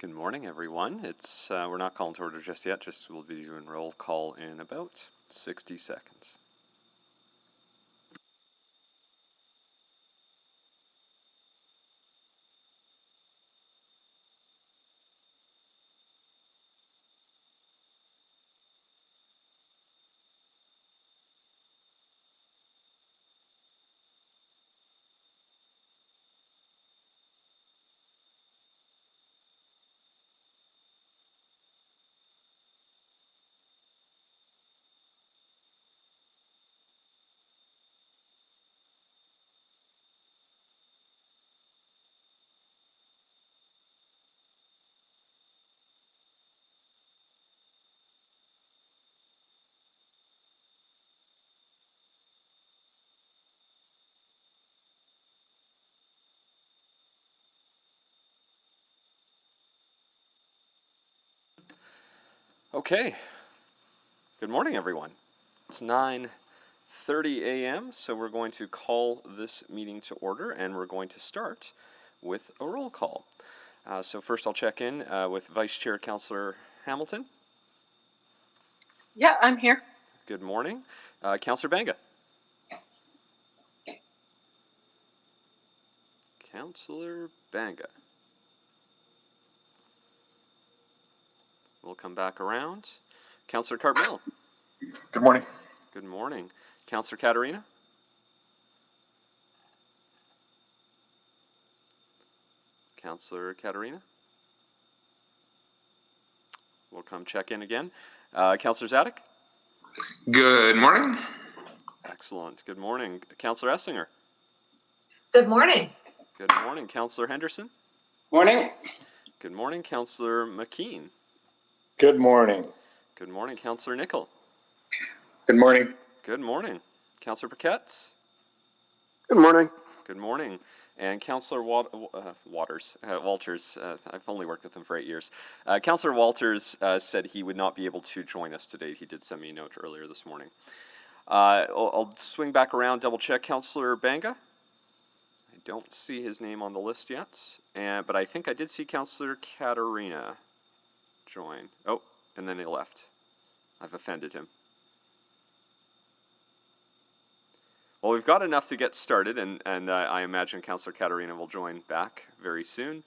Good morning, everyone. We're not calling to order just yet. We'll be doing roll call in about 60 seconds. Okay. Good morning, everyone. It's 9:30 a.m., so we're going to call this meeting to order, and we're going to start with a roll call. So first I'll check in with Vice Chair Councillor Hamilton. Yeah, I'm here. Good morning. Councillor Banga. Councillor Banga. We'll come back around. Councillor Cartmel. Good morning. Good morning. Councillor Katarina. Councillor Katarina. We'll come check in again. Councillor Zadek. Good morning. Excellent. Good morning. Councillor Essinger. Good morning. Good morning. Councillor Henderson. Morning. Good morning. Councillor McKean. Good morning. Good morning. Councillor Nickel. Good morning. Good morning. Councillor Paquette. Good morning. Good morning. And Councillor Walters, I've only worked with him for 8 years. Councillor Walters said he would not be able to join us today. He did send me a note earlier this morning. I'll swing back around, double check. Councillor Banga. I don't see his name on the list yet, but I think I did see Councillor Katarina join. Oh, and then he left. I've offended him. Well, we've got enough to get started, and I imagine Councillor Katarina will join back very soon.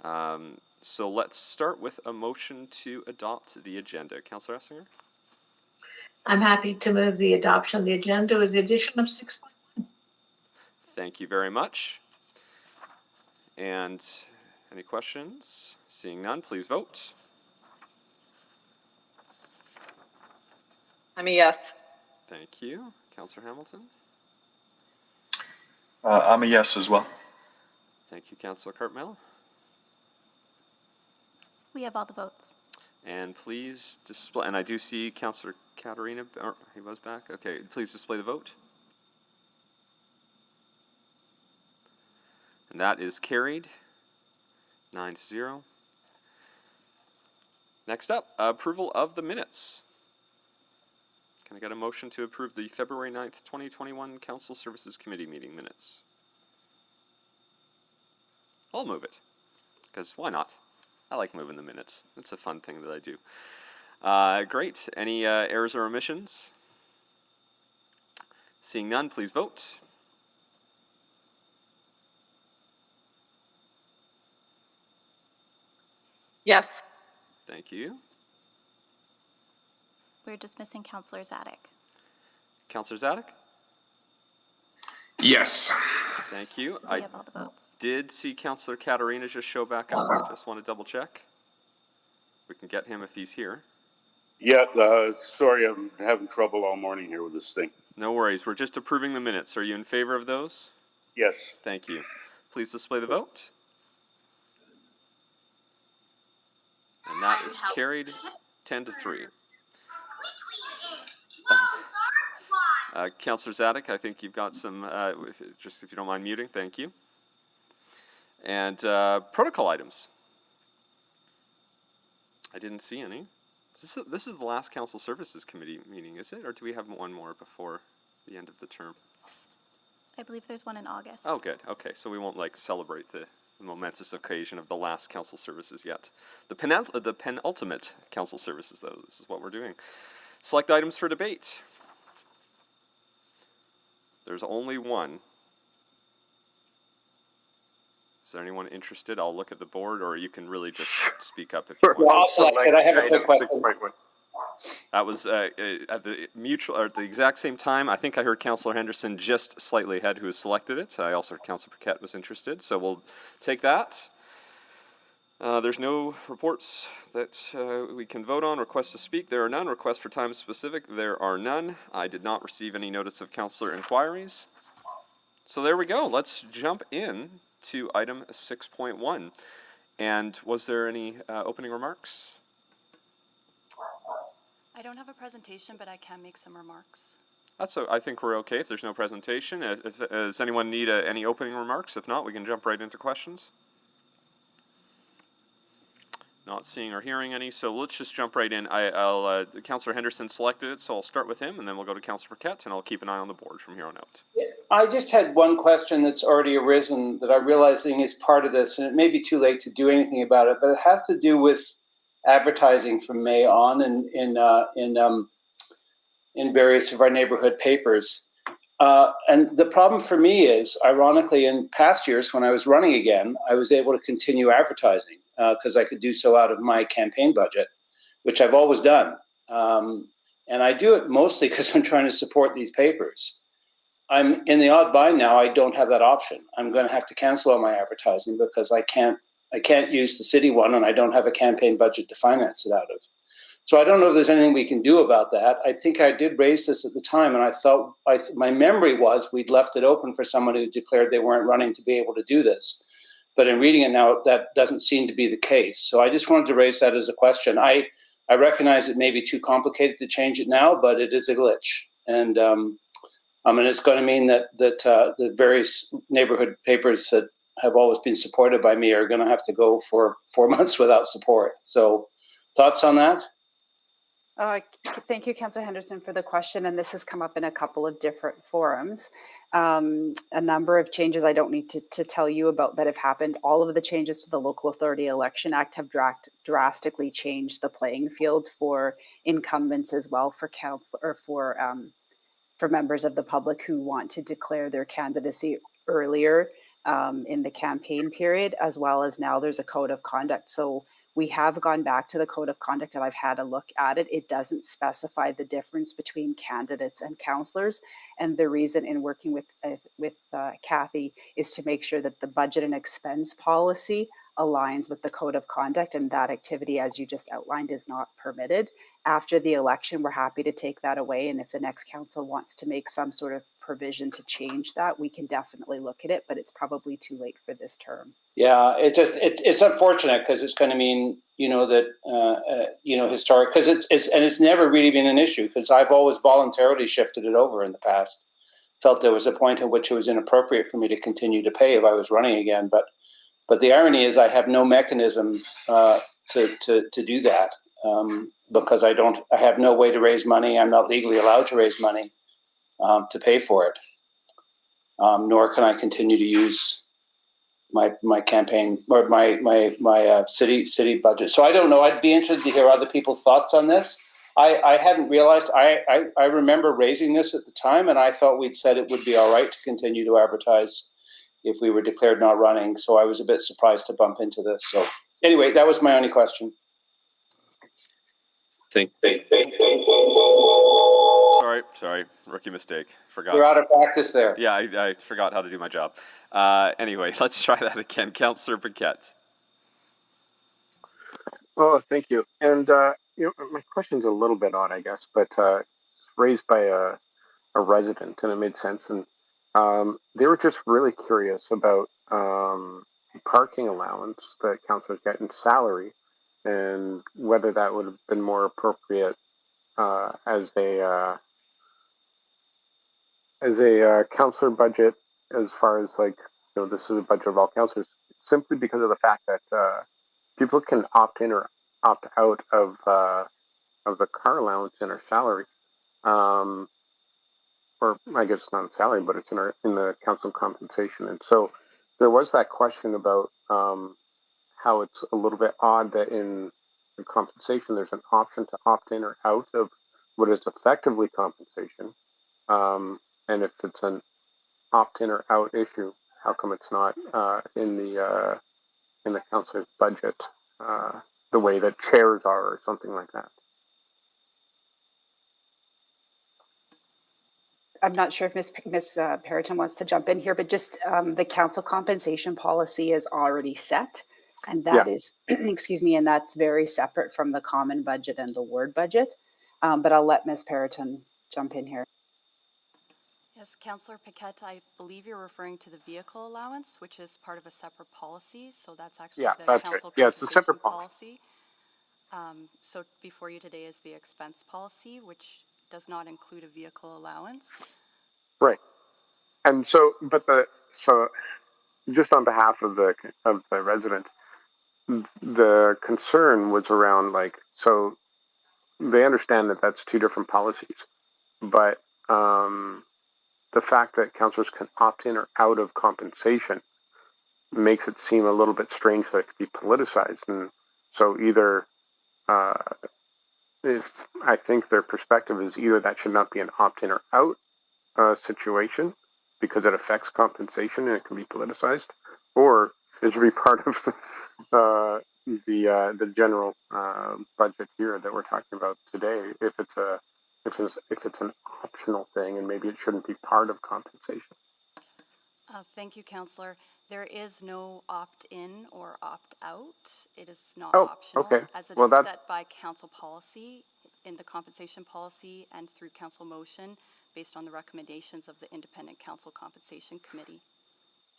So let's start with a motion to adopt the agenda. Councillor Essinger? I'm happy to move the adoption of the agenda with the addition of 6.1. Thank you very much. And any questions? Seeing none, please vote. I'm a yes. Thank you. Councillor Hamilton? I'm a yes as well. Thank you, Councillor Cartmel. We have all the votes. And please display, and I do see Councillor Katarina, or he was back. Okay, please display the vote. And that is carried, 9-0. Next up, approval of the minutes. Can I get a motion to approve the February 9th, 2021 Council Services Committee meeting minutes? I'll move it, because why not? I like moving the minutes. It's a fun thing that I do. Great. Any errors or omissions? Seeing none, please vote. Yes. Thank you. We're just missing Councillor Zadek. Councillor Zadek? Yes. Thank you. We have all the votes. Did see Councillor Katarina just show back up. I just want to double check. We can get him if he's here. Yeah, sorry, I'm having trouble all morning here with this thing. No worries. We're just approving the minutes. Are you in favor of those? Yes. Thank you. Please display the vote. And that is carried 10-3. Councillor Zadek, I think you've got some, just if you don't mind muting, thank you. And protocol items. I didn't see any. This is the last Council Services Committee meeting, is it? Or do we have one more before the end of the term? I believe there's one in August. Oh, good. Okay, so we won't like celebrate the the momentous occasion of the last council services yet. The penultimate council services, though. This is what we're doing. Select items for debate. There's only one. Is there anyone interested? I'll look at the board, or you can really just speak up if you want. I'll select it. I have a quick question. That was at the exact same time. I think I heard Councillor Henderson just slightly ahead who has selected it. I also heard Councillor Paquette was interested, so we'll take that. There's no reports that we can vote on. Requests to speak, there are none. Requests for time specific, there are none. I did not receive any notice of councillor inquiries. So there we go. Let's jump in to item 6.1. And was there any opening remarks? I don't have a presentation, but I can make some remarks. I think we're okay if there's no presentation. Does anyone need any opening remarks? If not, we can jump right into questions. Not seeing or hearing any, so let's just jump right in. Councillor Henderson selected it, so I'll start with him, and then we'll go to Councillor Paquette, and I'll keep an eye on the board from here on out. I just had one question that's already arisen that I'm realizing is part of this, and it may be too late to do anything about it, but it has to do with advertising from May on in various of our neighborhood papers. And the problem for me is, ironically, in past years when I was running again, I was able to continue advertising because I could do so out of my campaign budget, which I've always done. And I do it mostly because I'm trying to support these papers. I'm in the odd bind now. I don't have that option. I'm going to have to cancel all my advertising because I can't use the city one, and I don't have a campaign budget to finance it out of. So I don't know if there's anything we can do about that. I think I did raise this at the time, and I thought my memory was we'd left it open for someone who declared they weren't running to be able to do this. But in reading it now, that doesn't seem to be the case. So I just wanted to raise that as a question. I recognize it may be too complicated to change it now, but it is a glitch. And it's going to mean that the various neighborhood papers that have always been supported by me are going to have to go for 4 months without support. So thoughts on that? Thank you, Councillor Henderson, for the question. And this has come up in a couple of different forums. A number of changes I don't need to tell you about that have happened. All of the changes to the Local Authority Election Act have drastically changed the playing field for incumbents as well, for council or for members of the public who want to declare their candidacy earlier in the campaign period, as well as now there's a code of conduct. So we have gone back to the code of conduct and I've had a look at it. It doesn't specify the difference between candidates and councillors. And the reason in working with Kathy is to make sure that the budget and expense policy aligns with the code of conduct, and that activity, as you just outlined, is not permitted. After the election, we're happy to take that away. And if the next council wants to make some sort of provision to change that, we can definitely look at it, but it's probably too late for this term. Yeah, it's unfortunate because it's going to mean, historic, because it's never really been an issue because I've always voluntarily shifted it over in the past. Felt there was a point at which it was inappropriate for me to continue to pay if I was running again, but the irony is I have no mechanism to do that because I have no way to raise money. I'm not legally allowed to raise money to pay for it, nor can I continue to use my campaign or my city budget. So I don't know. I'd be interested to hear other people's thoughts on this. I hadn't realized. I remember raising this at the time, and I thought we'd said it would be all right to continue to advertise if we were declared not running. So I was a bit surprised to bump into this. So anyway, that was my only question. Sorry, rookie mistake. Forgot. You're out of practice there. Yeah, I forgot how to do my job. Anyway, let's try that again. Councillor Paquette. Oh, thank you. And my question's a little bit odd, I guess, but raised by a resident, and it made sense. And they were just really curious about parking allowance that councillors get in salary, and whether that would have been more appropriate as a councillor budget, as far as this is a budget of all councillors, simply because of the fact that people can opt in or opt out of the car allowance in our salary, or I guess it's not in salary, but it's in the council compensation. And so there was that question about how it's a little bit odd that in the compensation there's an option to opt in or out of what is effectively compensation. And if it's an opt-in or out issue, how come it's not in the council's budget the way that chairs are or something like that? I'm not sure if Ms. Perriton wants to jump in here, but just the council compensation policy is already set, and that is, excuse me, and that's very separate from the common budget and the ward budget. But I'll let Ms. Perriton jump in here. Yes, Councillor Paquette, I believe you're referring to the vehicle allowance, which is part of a separate policy. So that's actually the that's council right. Yeah, it's a compensation separate policy. So before you today is the expense policy, which does not include a vehicle allowance. Right. And so, so just on behalf of the resident, the concern was around so they understand that that's two different policies, but the fact that councillors can opt in or out of compensation makes it seem a little bit strange that it could be politicized. And so either if I think their perspective is either that should not be an opt-in or out situation because it affects compensation and it can be politicized, or it should be part of the general budget here that we're talking about today. If it's an optional thing, and maybe it shouldn't be part of compensation. Thank you, Councillor. There is no opt-in or opt-out. It is not Oh, optional, okay. as it Well, is that's set by council policy in the compensation policy and through council motion based on the recommendations of the Independent Council Compensation Committee.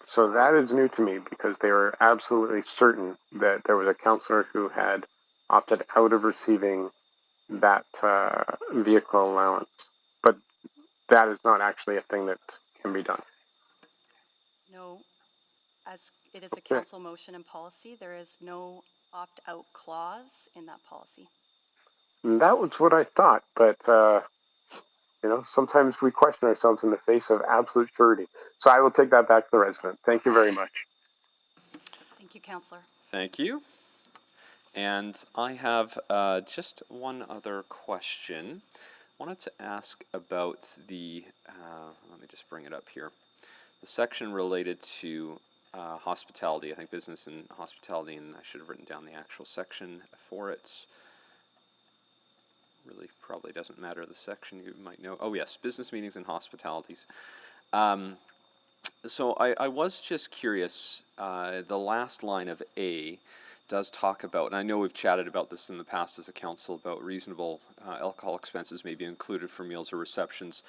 So that is new to me because they were absolutely certain that there was a councillor who had opted out of receiving that vehicle allowance, but that is not actually a thing that can be done. No, as it is a council motion and policy, there is no opt-out clause in that policy. And that was what I thought, but sometimes we question ourselves in the face of absolute surety. So I will take that back to the resident. Thank you very much. Thank you, Councillor. Thank you. And I have just one other question. I wanted to ask about the, let me just bring it up here, the section related to hospitality, I think business and hospitality, and I should have written down the actual section for it. Really probably doesn't matter the section, you might know. Oh yes, business meetings and hospitalities. So I was just curious, the last line of A does talk about, and I know we've chatted about this in the past as a council, about reasonable alcohol expenses may be included for meals or receptions.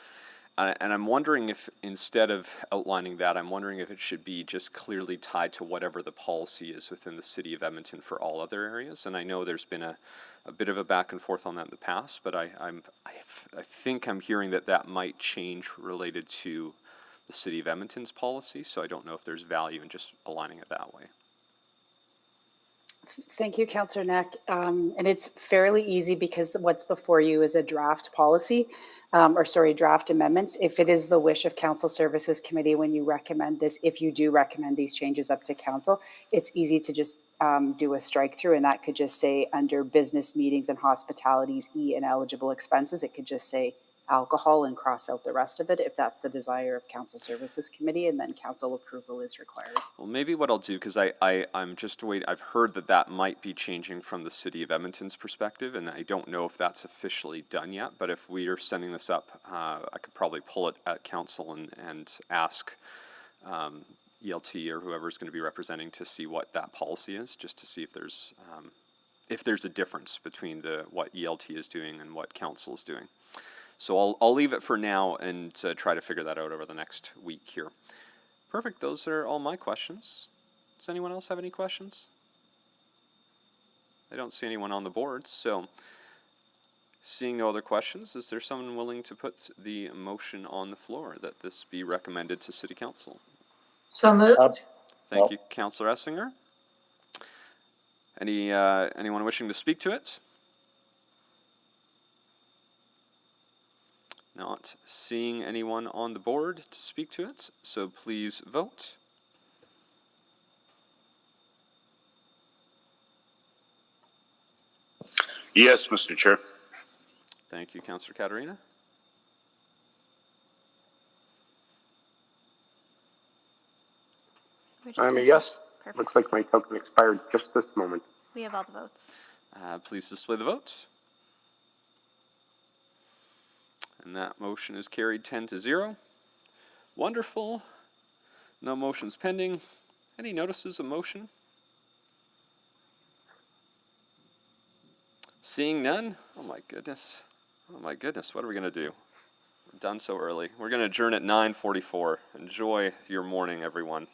And I'm wondering if, instead of outlining that, I'm wondering if it should be just clearly tied to whatever the policy is within the city of Edmonton for all other areas. And I know there's been a bit of a back and forth on that in the past, but I think I'm hearing that might change related to the city of Edmonton's policy. So I don't know if there's value in just aligning it that way. Thank you, Councillor Knack. And it's fairly easy because what's before you is a draft policy, draft amendments. If it is the wish of Council Services Committee when you recommend this, if you do recommend these changes up to Council, it's easy to just do a strike through, and that could just say under business meetings and hospitalities, E, and eligible expenses, it could just say alcohol and cross out the rest of it if that's the desire of Council Services Committee, and then council approval is required. Well, maybe what I'll do, because I'm just waiting, I've heard that might be changing from the city of Edmonton's perspective, and I don't know if that's officially done yet, but if we are sending this up, I could probably pull it at council and ask ELT or whoever's going to be representing to see what that policy is, just to see if there's a difference between what ELT is doing and what council is doing. So I'll leave it for now and try to figure that out over the next week here. Perfect. Those are all my questions. Does anyone else have any questions? I don't see anyone on the board, so seeing no other questions, is there someone willing to put the motion on the floor that this be recommended to City Council? So moved. Thank you, Councillor Essinger. Anyone wishing to speak to it? Not seeing anyone on the board to speak to it, so please vote. Yes, Mr. Chair. Thank you, Councillor Katarina. We're just I'm a missing- yes. Perfect. Looks like my token expired just this moment. We have all the votes. Please display the votes. And that motion is carried 10-0. Wonderful. No motions pending. Any notices of motion? Seeing none? Oh my goodness. Oh my goodness, what are we going to do? We're done so early. We're going to adjourn at 9:44. Enjoy your morning, everyone.